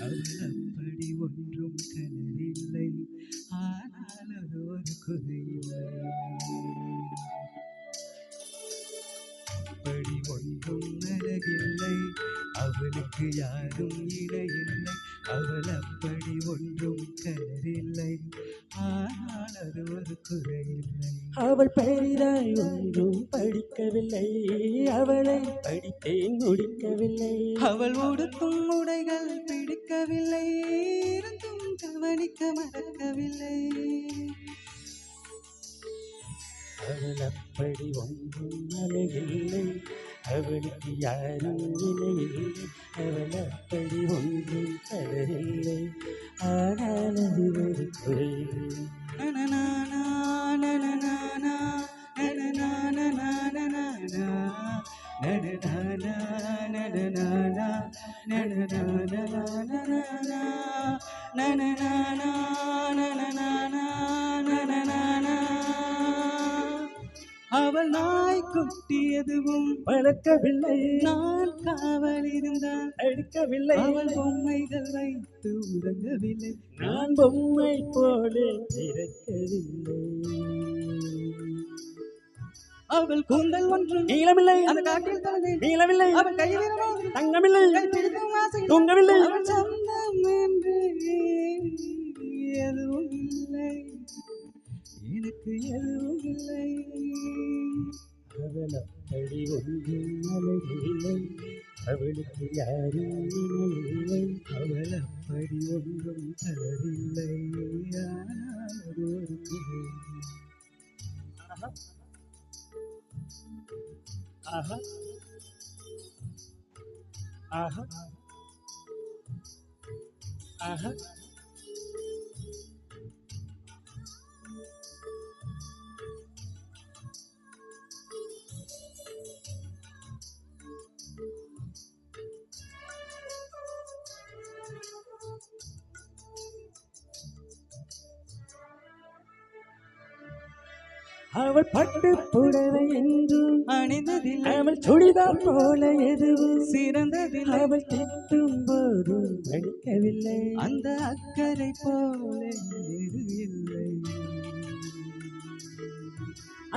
அவள் அப்படி ஒன்றும் கலரில்லை, ஆனால் அது ஒரு குறையில்லை. அப்படி ஒன்றும் அழகில்லை, அவளுக்கு யாரும் இணையில்லை. அவள் அப்படி ஒன்றும் கலரில்லை, ஆனால் அது ஒரு குறையில்லை. அவள் பெரிதாய் ஒன்றும் படிக்கவில்லை, அவளை படித்தேன் முடிக்கவில்லை. அவள் உடுத்தும் உடைகள் பிடிக்கவில்லை, இருந்தும் கவனிக்க மறக்கவில்லை. அவள் அப்படி ஒன்றும் அழகில்லை, அவளுக்கு யாரும் இணையில்லை. அவள் அப்படி ஒன்றும் கலரில்லை, ஆனால் அது ஒரு குறையில்லை. அவள் நாய் குட்டி எதுவும் வளர்க்கவில்லை, நான் காவல் இருந்தால் எடுக்கவில்லை. அவள் பொம்மைகள் வைத்து உறங்கவில்லை, நான் பொம்மை போல இறக்கவில்லை. அவள் கூந்தல் ஒன்றும் நீளமில்லை, அந்த காட்டில் தனது நீளமில்லை. அவள் கையில் தங்கமில்லை, பிடித்தும் ஆசை தூங்கவில்லை. அவள் சொந்தம் என்று எதுவும் இல்லை, எனக்கு எதுவும் இல்லை. அவள் அப்படி ஒன்றும் அழகில்லை, அவளுக்கு யாரும் இணையில்லை. அவள் அப்படி ஒன்றும் கலரில்லை, ஆனால் அது ஒரு குறை. ஆஹா ஆஹா ஆஹா. அவள் பட்டு புடவை என்று அணிந்ததில் அவள் சுடிதார் போல எதுவும் சிறந்ததில் அவள் திட்டும் போதும் படிக்கவில்லை. அந்த அக்கறை போல எது இல்லை.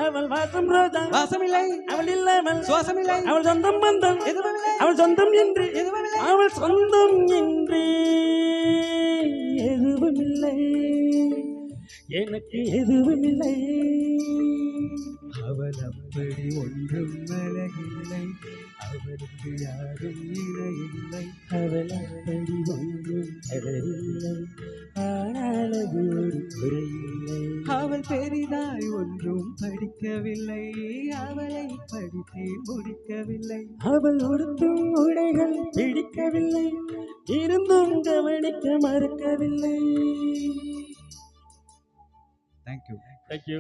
அவள் வாசம் ரோஜா வாசமில்லை, அவள் இல்லாமல் சுவாசமில்லை, அவள் சொந்தம் பந்தம் எதுவுமில்லை, அவள் சொந்தம் என்று எதுவுமில்லை. அவள் சொந்தம் என்று எதுவும் இல்லை, எனக்கு எதுவும் இல்லை. அவள் அப்படி ஒன்றும் அழகில்லை, அவளுக்கு யாரும் இணையில்லை. அவள் அப்படி ஒன்றும் கலரில்லை, ஆனால் அது ஒரு குறையில்லை. அவள் பெரிதாய் ஒன்றும் படிக்கவில்லை, அவளை படித்தே முடிக்கவில்லை. அவள் உடுத்தும் உடைகள் பிடிக்கவில்லை, இருந்தும் கவனிக்க மறுக்கவில்லை. Thank you. Thank you.